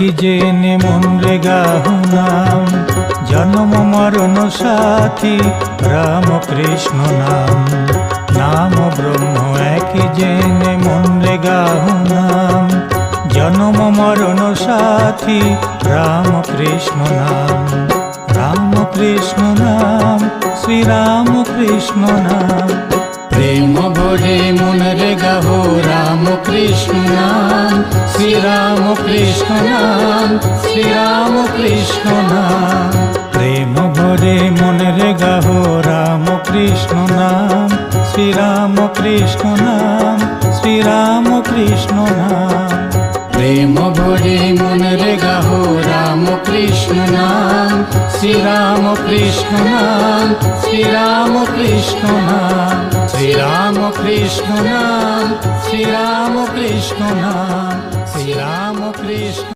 একই জেনে মন রে গাহু নাম, জন্ম মরণ সাথী রাম কৃষ্ণ নাম। নাম ব্রহ্ম একই জেনে মন রে গাহু নাম, জন্ম মরণ সাথী রাম কৃষ্ণ নাম। রাম কৃষ্ণ নাম, শ্রীরাম কৃষ্ণ নাম। প্রেম ভরে মন রে গাহো রাম কৃষ্ণ নাম, শ্রীরাম কৃষ্ণ নাম, শ্রীরাম কৃষ্ণ নাম। প্রেম ভরে মন রে গাহো রাম কৃষ্ণ নাম, শ্রীরাম কৃষ্ণ নাম, শ্রীরাম কৃষ্ণ নাম। প্রেম ভরে মন রে গাহো রাম কৃষ্ণ নাম, শ্রীরাম কৃষ্ণ নাম, শ্রীরাম কৃষ্ণ নাম। শ্রীরাম কৃষ্ণ নাম, শ্রীরাম কৃষ্ণ নাম, শ্রীরাম কৃষ্ণ।